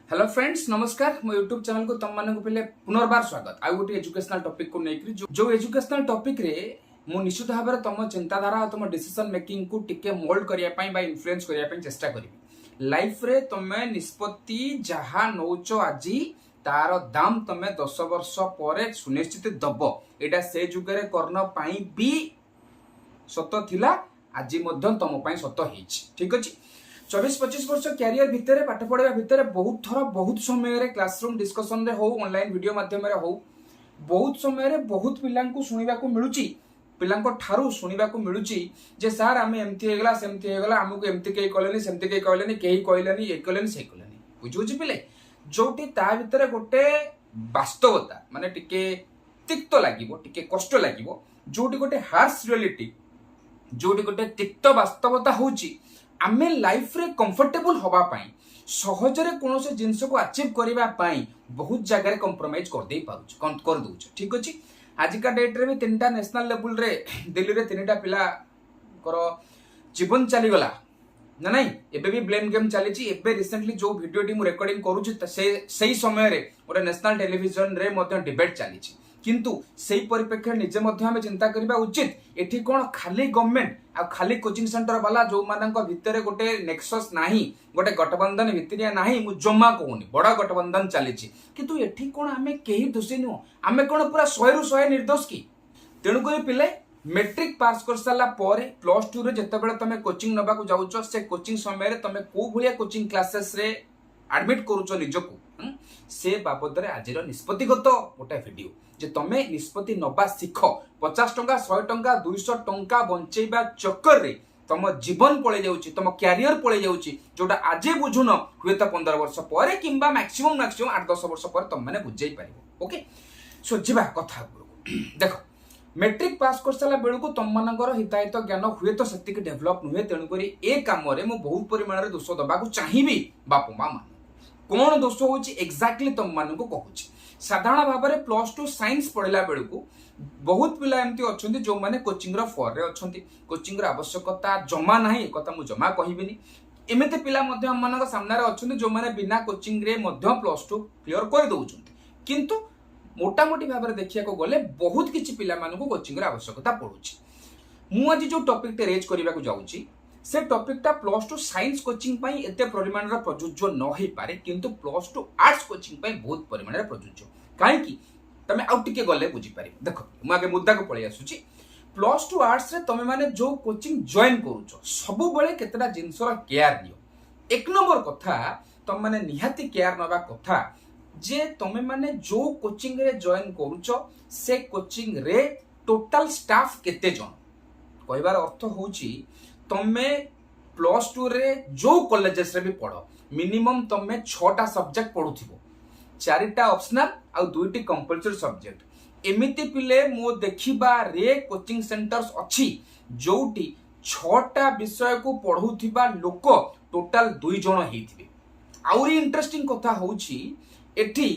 Hello friends नमस्कार मो YouTube channel को तुम मानक पहले पुनर्बार स्वागत आउ गोटे एजुकेशनल टॉपिक को लेकर जो एजुकेशनल टॉपिक रे मु निश्चित भाव में तुम चिंताधारा और तुम डिसीजन मेकिंग को टिके मोल्ड करिया पई बा इन्फ्लुएंस करिया पई चेष्टा करिवि लाइफ रे तुमे निष्पत्ति जहा नौचो आजी तार दाम तुमे 10 वर्ष परे सुनिश्चित दब एटा से जुगरे करन पई भी सत थिला आज मध्यम तुम पई सत हेछि ठीक अछि 24-25 वर्ष कैरियर भितर पाठ पढ़ा भितर बहुत थर बहुत समय क्लासरूम डिस्कसन रे हो ऑनलाइन वीडियो माध्यम हो बहुत समय बहुत पिला शुणा मिलूची पिला ठारू शुणा मिलूची जे सार आम एमती होगला सेमती होगला आमको एमती कहीं कहलेनी सेमती कहीं कहलेनी कहीं कहलेनी ये कहलेनी से कहलेनी बुझुची पिले जोटी ता भितर गोटे वास्तवता माने टिके तिक्त लागिवो टिके कष्ट लागिवो जोटी गोटे हार्श रियलिटी जोटी गोटे तिक्त वास्तवता होची आमे लाइफ रे कंफर्टेबल होबा पाई सहजरे कोनोसे जिंस को अचीव करिबा पाई बहुत जगह कंप्रोमाइज कर दे पाउछ कर दोछ ठीक अछि आज का डेट रे भी तीनटा नेशनल लेवल रे दिल्ली रे तीनटा पिला करो जीवन चली गला ना नहीं एबे भी ब्लेम गेम चली छी एबे रिसेंटली जो वीडियो टी मु रिकॉर्डिंग करू छी सही समय रे ओरे नेशनल टेलीविजन रे मध्य डिबेट चली छी किंतु सही परिप्रेक्षी निजे मध्य हमें चिंता करबा उचित एठी कोन खाली गवर्नमेंट आ खाली कोचिंग सेंटर वाला जो मानक भितरे गोटे नेक्सस नाही गोटे गठबंधन भितरिया नाही मु जम्मा कहूनी बड़ा गठबंधन चली छी किंतु एठी कोन हमें केही दोषी नु हमें कोन पूरा 100 रु 100 निर्दोष की तेणु करी पिले मैट्रिक पास कर साला परे प्लस 2 रे जते बेले तमे कोचिंग नबा को जाउचो से कोचिंग समय रे तमे को भलिया कोचिंग क्लासेस रे एडमिट करूचो निजको से बाबद रे आजिर निष्पत्तिगत गोटे वीडियो जे तमे निष्पत्ति नबा सिख 50 टंका 100 टंका 200 टंका बंचेबा चक्कर रे तम जीवन पळे जाउची तम कैरियर पळे जाउची जोटा आजे बुझुन हुए त 15 वर्ष परे किंबा मैक्सिमम 8-10 वर्ष परे तम माने बुझै पारिबो ओके सो जिबा कथा देखो मैट्रिक पास कर साला बेलू को तुम मानकर हिताहित ज्ञान हुए तो सेतिक डेभलप नुहे तेणुक ए कम मु बहुत परिमाण दोष दबा चाहिए बापू माँ मान कौन दोष हो एक्जाक्टली तुम मान को कहूँ साधारण भाव में +2 साइंस पढ़ला बेलू बहुत पिला एमती अच्छा जो मैंने कोचिंग फर अच्छा कोचिंग आवश्यकता जमा ना एक मुझे जमा कहबी एमती पिला आम सामने अच्छा जो मैंने बिना कोचिंग रे +2 क्लियर कर दौरान किंतु मोटामोटी भाव में देखा गले बहुत किसी पिला कोचिंग आवश्यकता पड़ुछि मु आज जो टॉपिक टे रेज करने को जाऊँगी से टॉपिकटा +2 साइंस कोचिंग पाई एते परिमाण प्रযোज्य न हो पारे किंतु +2 आर्ट्स कोचिंग पाई बहुत परिमाण प्रযোज्य कहीं तमे आउ टिके गले बुझी पारे देखो मु आगे मुद्दा को पळै आसुची +2 आर्ट्स रे तमे माने जो कोचिंग जॉइन करूछो सब बेले केतेटा जिंसर केयर नियो एक नंबर कथा तमे माने निहाती केयर नबा कथा जे तमे माने जो कोचिंग रे जॉइन करूछो से कोचिंग रे टोटल स्टाफ केते जन कहबार अर्थ होची तमे +2 रे जो कॉलेजेस रे भी पढ़ो मिनिमम तमे 6टा सब्जेक्ट पढुथिबो 4टा ऑप्शनल आ 2टी कंपलसरी सब्जेक्ट एमिति पिले मो देखिबा रे कोचिंग सेंटर्स अछि जोटी 6टा विषय को पढुथिबा लोक टोटल 2 जण हेथिबे आउरी इंटरेस्टिंग कथा होची एठी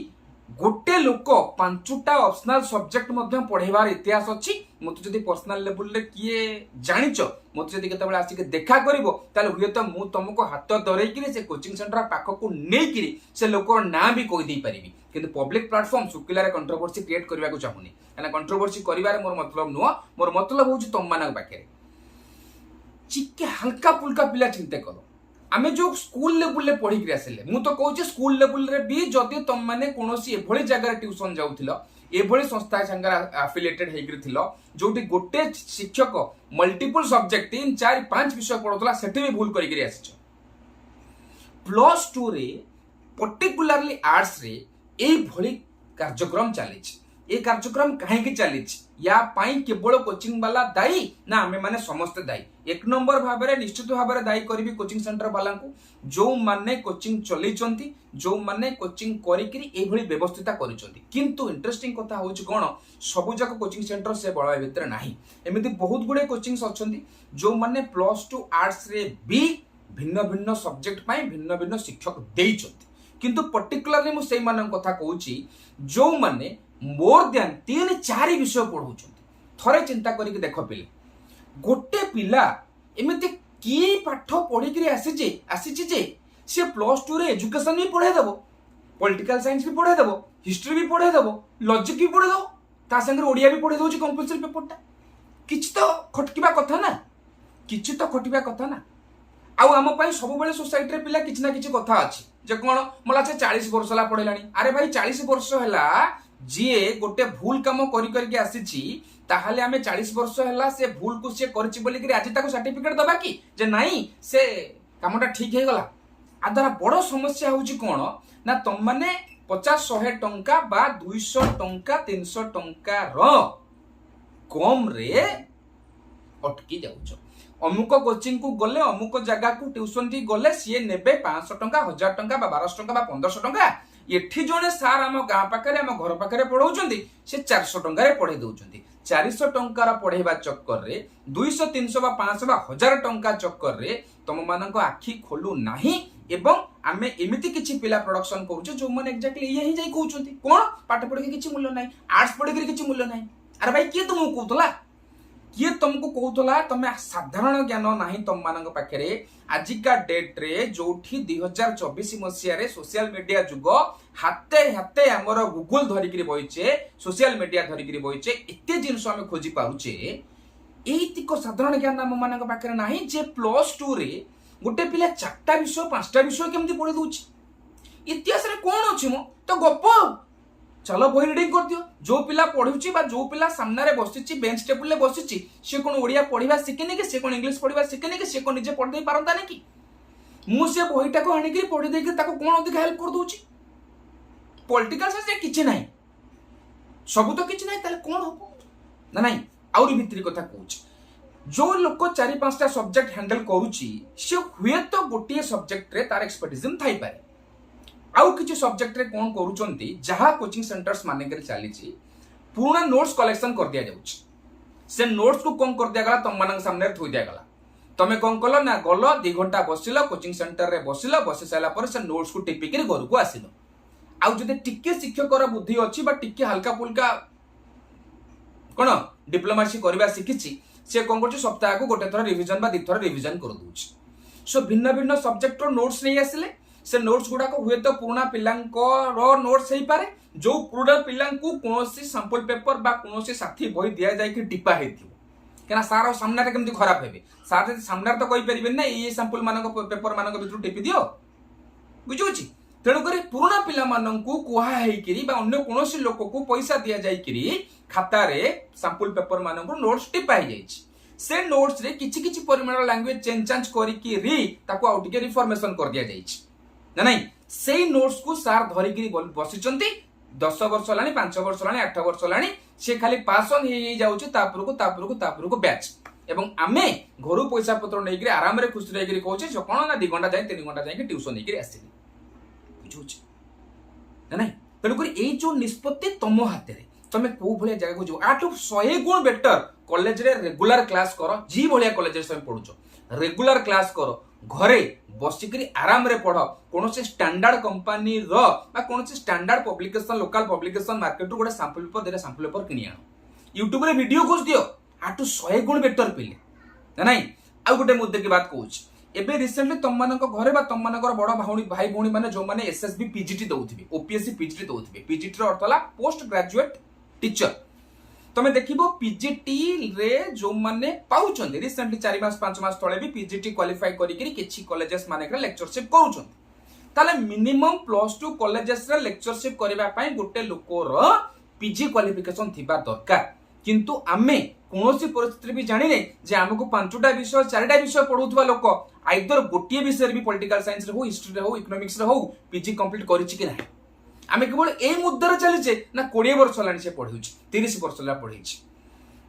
गोटे लोक 5टा ऑप्शनल सब्जेक्ट मध्य पढ़ेबार इतिहास अछि मते जदि पर्सनल लेवल रे किए जानिचो मते जदि केते बेला आसी के देखा करिवो ताले हुए तो मु तुमको हाथ धरै कि से कोचिंग सेंटर पाख को नै कि से लोकर ना भी कहि दे परिबी किंतु पब्लिक प्लेटफॉर्म सुकिला रे कंट्रोवर्सी क्रिएट करबा को चाहुनी एना कंट्रोवर्सी करिवारे मोर मतलब नुवा मोर मतलब होची तुम मानक बाके चिके हल्का पुल्का पिला चिंता करो आमे जो स्कूल लेवल रे पढ़ी के आसले मु तो कहूँ स्कूल लेवल रे भी जदि तुम माने कोनोसी एभली जगह ट्यूशन जाउथिलो एभली संस्था संगे एफिलिएटेड हेगिर थिलो जोटी गोटे शिक्षक मल्टीपल सब्जेक्ट 3-4-5 विषय पढ़ोतला सेठी भी भूल करिक आसीछ +2 रे पर्टिकुलरली आर्ट्स रे एई भली कार्यक्रम चलीछ ए कार्यक्रम काहे की चलीछ या पाई केवल कोचिंग वाला दायी ना आमे माने समस्त दायी एक नंबर भाव में निश्चित भाव में दायी करी कोचिंग सेंटर वाला को जो माने कोचिंग चलैचंती जो माने कोचिंग करिकरी ए भली व्यवस्थिता करिसंती किंतु इंटरेस्टिंग कथा होची कोन सब जक कोचिंग सेंटर से बळा भितर नाही एमिति बहुत गुडे कोचिंग्स अछंती जो माने +2 आर्ट्स रे भी भिन्न भिन्न सब्जेक्ट पाई भिन्न भिन्न शिक्षक देइचंती किंतु पर्टिकुलरली मु सेई मानन कथा कहूची जो माने मोर देन 3-4 विषय पढ़ौछंती थरे चिंता करिक देख पिले गोटे पिला एमिति की पाठ पढ़ी आसी जे सी +2 रे एजुकेशन भी पढ़े देबो पॉलिटिकल साइंस भी पढ़े देबो, हिस्ट्री भी पढ़े देबो, लॉजिक भी पढ़े देबो, ता संगे ओडिया भी पढ़े दउची कंपलसरी पेपरटा। किछ तो खटकिबा कथा ना, किछ तो खटिबा कथा ना। आउ आम पाई सब बेले सोसाइटी रे पिला किछ ना किछ कथा अछि जे कोन मला से 40 वर्ष ला पढेलानी। अरे भाई 40 वर्ष हैला जिए गोटे भूल काम करी करी के आसीची, ताहाले आमे 40 वर्ष हैला से भूल को से करछि बोली कि आज ताको सर्टिफिकेट दबा कि जे नहीं से कामटा ठीक हे गला। आ द्वारा बड़ समस्या होउची कोन ना तुम माने 50-100 टंका बा 200 टंका 300 टंका रो कम रे अटकी जाउछ। अमुक कोचिंग को गले अमुक जगह को ट्यूशन टी गले सी नेबे 500 टंका 1000 टंका 1200 टंका 1500 टंका। एठी जने सार आम गाँ पाखे आम घर पाखे पढ़ाउछन्ती से 400 टंका रे पढ़े दउछन्ती। 400 टंका पढ़ेबा चक्कर रे 200 300 बा 500 बा 1000 टंका चक्कर रे तुम मानक आखि खोलु नाही। एवं आमे एमिति किछि पिला प्रोडक्शन करूछ जो मन एक्जेक्टली ये ही जाई कहउछन्ती कोन पाठ पढ़े के किछि मूल्य नाही, आर्ट्स पढ़े के किछि मूल्य नाही। अरे भाई किए तुमको कहउतला, किए तुमको कहउतला तमे साधारण ज्ञान नाही तुम मानक पाखरे। आजिका डेट रे जोठी 2024 मसिया रे सोशल मीडिया जुग हाते हाते हमर गूगल धरि करी बइचे, सोशल मीडिया धरि करी बइचे, एते जिंस हम खोजी पाउचे। एतिको साधारण ज्ञान हम मानक पाखरे नाही जे +2 रे गोटे पिला 4टा विषय 5टा विषय केमती पढ़े दउची। इतिहास रे कोन अछि मो तो गप चलो बही रीडिंग कर दियो। जो पिला पढ़ुची बा जो पिला सामने रे बसिची बेंच टेबल ले बसिची से कोन ओडिया पढ़िबा सिकेनी कि से कोन इंग्लिश पढ़िबा सिकेनी कि से कोन निजे पढ़ दे पारंता नै कि मु से बहीटा को आनी कि पढ़ी दे कि ताको कोन अधिक हेल्प कर दउची। पॉलिटिकल साइंस किछि नाही, सब तो किछि नाही, ताले कोन हो ना नाही। आउरी भित्री कथा कहूची जो लोक 4-5टा सब्जेक्ट हैंडल करूची से हुए तो गोटे सब्जेक्ट रे तार एक्सपर्टिज्म थाई पारे। आउ किछि सब्जेक्ट रे कोन करूचंती जहा कोचिंग सेंटर्स माने कर चली छी पूर्ण नोट्स कलेक्शन कर दिया जाउची। से नोट्स को कोन कर दिया गला तुम मानक सामने थोई दिया गला। तमे कोन कलो ना गलो 2 घंटा बसिलो कोचिंग सेंटर रे बसिलो, बसि साला पर से नोट्स को टिपि के घर को आसिलो। आउ जदि टिके शिक्षकर बुद्धि अछि बा टिके हल्का फुल्का कोन डिप्लोमेसी करबा सिकिछि से कोन करछि सप्ताह को गोटे थर रिवीजन बा 2 थर रिवीजन कर दोछि। सो भिन्न भिन्न सब्जेक्ट रो नोट्स नै आसिले से नोट्स गुडा को हुए तो पुराना पिलांको रो नोट्स हेई पारे जो पुराना पिलांको कोनोसी सैंपल पेपर बा कोनोसी साथी बही दिया जाय कि टिपा हेतियो केना सारा सामने रे केमति खराब हेबे सार सामने तो कहि परिबे ना ये सैंपल मानको पेपर मानको भितरु टिपि दियो बुझुछि। तेणु करी पुराना पिला माननको कुहा हेई किरी बा अन्य कोनोसी लोक को पैसा दिया जाय किरी खाता रे सैंपल पेपर मानको नोट्स टिपाई जायछि। से नोट्स रे किछि किछि परिमाण लैंग्वेज चेंज करी कि री ताको आउट के रिफॉर्मेशन कर दिया जायछि ना नहीं। सेई नोट्स को सार धरि गिरी बसिचंती 10 वर्ष लानी 5 वर्ष लानी 8 वर्ष लानी से खाली पास ऑन हे जाउची तापुरको बैच एवं आमे घरु पैसा पत्र नै गिरी आराम रे खुशी रे गिरी कहउची जो कोन ना 2 घंटा जाय 3 घंटा जाय कि ट्यूशन नै गिरी आसीली बुझुची ना नहीं। तेणु करी एई जो निष्पत्ति तमो हाते रे तमे को भलिया जगह को जो 100 गुण बेटर कॉलेज रे रेगुलर क्लास करो जी भलिया कॉलेज रे सम पढुचो रेगुलर क्लास करो घरे बसिकरी आराम रे पढ़ कौन से स्टैंडर्ड कंपनी रो बा कौन से standard publication local publication market रो गोटे सैंपल पेपर देरे सैंपल पेपर किनि आनो यूट्यूब रे वीडियो खोज दियो 100 गुण बेटर पिले ना नहीं। आ गोटे मुद्दे की बात कहूछ एबे रिसेंटली तुम मानक घरे बा तुम मानकर बड़ भाई भौणी माने जो माने एसएसबी पीजीटी दउथिबे ओपीएससी पीजीटी दउथिबे पीजीटी रो अर्थ होला पोस्ट ग्रेजुएट टीचर तमे देखिबो पीजीटी रे जो माने पाउचंदी रिसेंटली 4 मास 5 मास तळे भी पीजीटी क्वालिफाई करी करी किछि कॉलेजेस माने के लेक्चरशिप करूचंदी ताले मिनिमम +2 कॉलेजेस रे लेक्चरशिप करबा पई गोटे लोकर पीजी क्वालिफिकेशन थिबा दरकार। किंतु आमे कोनोसी परिस्थिति भी जानि नै जे हमको 5टा विषय 4टा विषय पढुथबा लोक आइदर गोटिए विषय रे भी पॉलिटिकल साइंस रे हो हिस्ट्री रे हो इकोनॉमिक्स रे हो पीजी कंप्लीट करिछि कि नाही। आमे केवल ए मुद्दा रे चलिछे ना 20 वर्ष लानी से पढिउछि 30 वर्ष ला पढिछि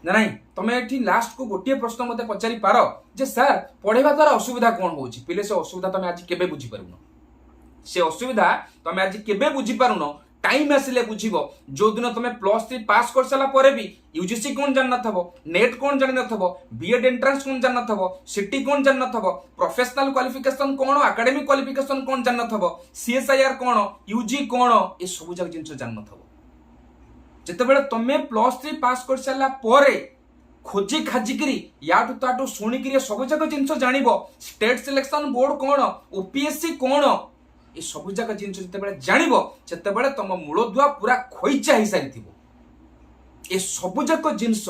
ना नहीं। तमे एठी लास्ट को गोटिए प्रश्न मते पचारि पारो जे सर पढेबा द्वारा असुविधा कोन होउछि पिले से असुविधा तमे आज केबे बुझी पारुनो से असुविधा तमे आज केबे बुझी पारुनो टाइम आसिले बुझिबो जो दिन तमे +3 पास कर सला परे भी यूजीसी कोन जान नथबो नेट कोन जान नथबो बीएड एंट्रेंस कोन जान नथबो सिटी कोन जान नथबो प्रोफेशनल क्वालिफिकेशन कोन एकेडमिक क्वालिफिकेशन कोन जान नथबो सीएसआईआर कोन यूजी कोन ए सब जग जिंस जान नथबो जते बेले तमे +3 पास कर सला परे खोजी खाजिकरी याटू ताटू सुनिकरी सब जग जिंस जानिबो स्टेट सिलेक्शन बोर्ड कोन ओपीएससी कोन ए सब जाक जिन जान से तुम मूलदुआ पूरा खोईचा हो सारी ए सब जाक जिनस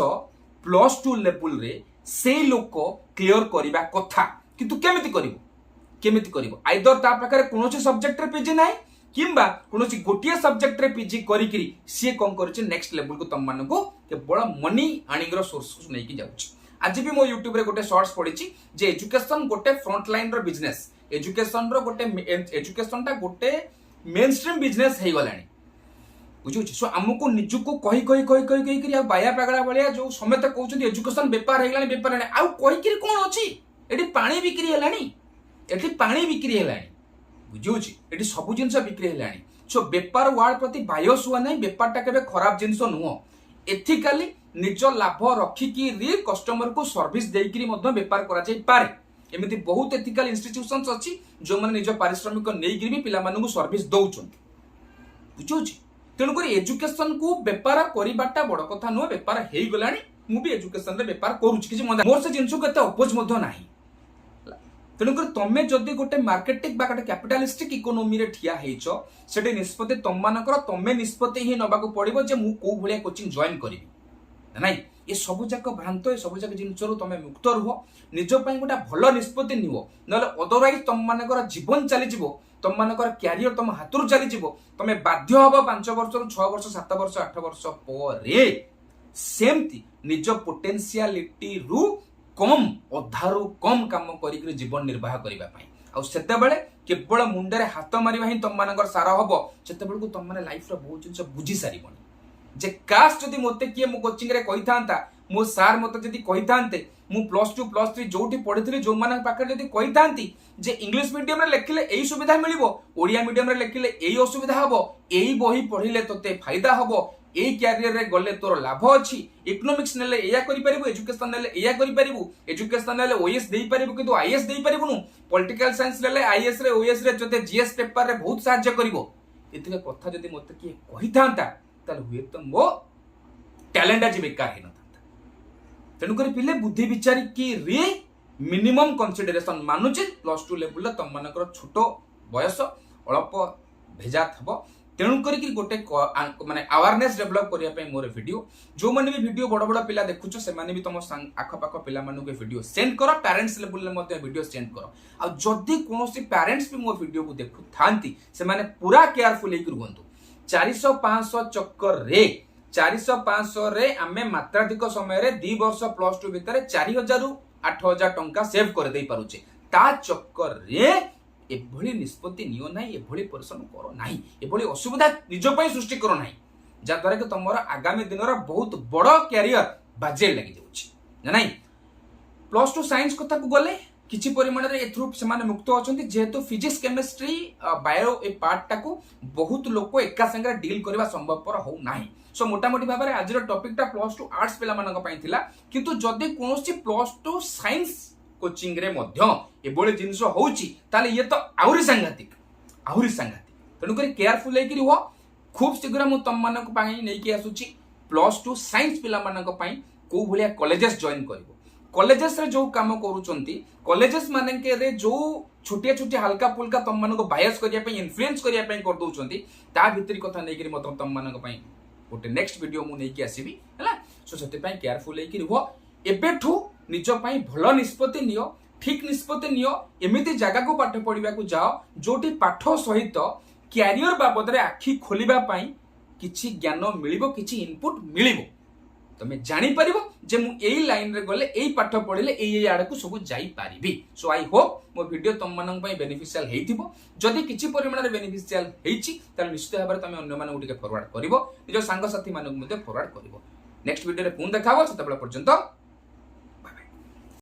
+2 लेवल रे से लोक क्लियर करबा कथा किंतु केमिति करिवो आइदर ता पाखरे कोनोसी सब्जेक्ट रे पीजी नाही किंबा कोनोसी गोटिए सब्जेक्ट रे पीजी करिकरी सी कोन करछि नेक्स्ट लेवल को तुम मानको केवल मनी आनिग्रो सोर्स को नै कि जाउछि। आज भी मो YouTube रे गोटे शॉर्ट्स पढिछि जे एजुकेशन गोटे फ्रंट लाइन रो बिजनेस एजुकेशन रो गोटे एजुकेशन टा गोटे मेन स्ट्रीम बिजनेस हे गलानी बुझुछि। सो हमको निजुको कहि कहि कहि कहि कहि करि आ बाया पागड़ा बलिया जो समेत कहउछथि एजुकेशन व्यापार हे गलानी व्यापार नै आ कहि करि कोन अछि एठी पानी बिक्री हेलानी एठी पानी बिक्री हेलानी बुझुछि एठी सब जिंस बिक्री हेलानी। सो व्यापार वर्ड प्रति बायस हुआ नै व्यापार टा केबे खराब जिंस नुह एथिकली निज लाभ रखिकी री कस्टमर को सर्विस देइकरी मध्य व्यापार करा जाय पारे एमिति बहुत एथिकल इंस्टीट्यूशंस अछि जो माने निज पारिश्रमिक नेइकरी भी पिला मानकु सर्विस दउछन बुझुछि। तेणु करी एजुकेशन को व्यापार करिबाटा बड़ कथा नुह व्यापार हेइ गलानी मु भी एजुकेशन रे व्यापार करूछि किछि मोर से जिंस को एते अपोज मध्य नाही। तेणुकर तुम जदि गोटे मार्केटिंग बा गोटे कैपिटालिस्टिक इकोनोमी रे ठिया हेइचो सेटे निष्पत्ति तुम मानकर तुमे निष्पत्ति ही नबाको पड़िबो जे मु को भलिया कोचिंग जॉइन करिवि नाही ये सब जाक भ्रांत ये सब जाक जिनसरु तुमे मुक्त रुह निज पई गोटा भलो निष्पत्ति निवो नले अदरवाइज तुम मानकर जीवन चली जिवो तुम मानकर कैरियर तुम हातरु चली जिवो तुमे बाध्य हबो 5 वर्ष रु 6 वर्ष 7 वर्ष 8 वर्ष परे सेमती निज पोटेंशियलिटी रु कम अधारू कम काम करिक जीवन निर्वाह करबा पई आ सेते बेले केवल मुंडरे हाथ मारिबा ही तुम मानकर सारा हबो सेते बेले को तुम माने लाइफ रो बहुत जिंस बुझी सारिबोनी जे कास्ट जदि मोते किए मो कोचिंग रे कहि थांता मो सार मते जदि कहि थांते मु +2 +3 जोठी पढिथिली जो मानक पाकर जदि कहि थांती जे इंग्लिश मीडियम रे लेखिले एई सुविधा मिलिबो ओडिया मीडियम रे लेखिले एई असुविधा हबो एई बही पढिले तते फायदा हबो एई कैरियर रे गले तोर लाभ अछि इकोनॉमिक्स नेले एया करि परिबो एजुकेशन नेले एया करि परिबो एजुकेशन नेले ओएस देई परिबो किंतु आईएएस देई परिबोनु पॉलिटिकल साइंस लेले आईएएस रे ओएस रे जते जीएस पेपर रे बहुत सहायता करिवो एतिके कथा जदि मते किए कहि थांता ताले हुए तो मो टैलेंट आज बेकार हे नथांता। तेणु करी पिले बुद्धि विचारी की रे मिनिमम कंसीडरेशन मानुचे +2 लेवल तुम मानकर छोटो बयस अल्प भेजा थबो तेणु करी गोटे माने अवेयरनेस डेवलप करिया पई मोर वीडियो जो माने भी वीडियो बड़ बड़ पिला देखुचो से माने भी तुम आख पाख पिला मानु के वीडियो सेंड करो पेरेंट्स लेवल ले मते वीडियो सेंड करो आ जदी कोनोसी पेरेंट्स भी मोर वीडियो को देखु थांती से माने पूरा केयरफुल हे रहंतु 400-500 चक्कर रे 400-500 रे आमे मात्राधिक समय रे 2 वर्ष +2 भितर 4000 रु 8000 टंका सेव कर दे पारुचे ता चक्कर रे एभली निष्पत्ति नियो नाही एभली परिश्रम करो नाही एभली असुविधा निज पई सृष्टि करो नाही जा द्वारा कि तमरा आगामी दिन रा बहुत बड़ कैरियर बाजे लागि जाउची नाही। +2 साइंस कथा को गले किछि परिमाण रे एथ्रु समान मुक्त अछंती जेहेतु फिजिक्स केमिस्ट्री बायो ए पार्ट टाको बहुत लोक एका संगे डील करबा संभवपर हो नाही। सो मोटा मोटी भाबरे आज रो टॉपिक टा +2 आर्ट्स पिला मानक पई थिला किंतु जदी कोनोसी +2 साइंस कोचिंग रे मध्य एबोले जिंस होउची ताले ये तो आउरी सांघातिक तेणु करी केयरफुल हे कि हो खूब शीघ्र मु तम मानक पई नै कि आसुची +2 साइंस पिला मानक पई को भलिया कॉलेजेस जॉइन करबो कॉलेजेस रे जो काम करूचंती कॉलेजेस माने के रे जो छोटिया छोटिया हल्का फुल्का तम मानक बायस करिया पई इन्फ्लुएंस करिया पई कर दोचंती ता भितरी कथा नै कि मत तम मानक पई गोटे नेक्स्ट वीडियो मु नै कि आसीबी हला। सो सते पई केयरफुल हे कि हो एबेठू निज पई भलो निष्पत्ति नियो ठीक निष्पत्ति नियो एमिति जगह को पाठ पढिबा को जाओ जोटी पाठ सहित कैरियर बाबद रे आखि खोलिबा पई किछि ज्ञान मिलिबो किछि इनपुट मिलिबो तमे जानि परिबो जे मु एई लाइन रे गले एई पाठ पढिले एई आड़ को सब जाई पारिबी। सो आई होप मो वीडियो तम मानन पई बेनिफिशियल हेइथिबो जदी किछि परिमाण रे बेनिफिशियल हेइछि त निश्चित भाबरे तमे अन्य मानन उटिके फॉरवर्ड करिवो निज संग साथी मानन मध्ये फॉरवर्ड करिवो। नेक्स्ट वीडियो रे पुन देखाबो तबला पर्यंत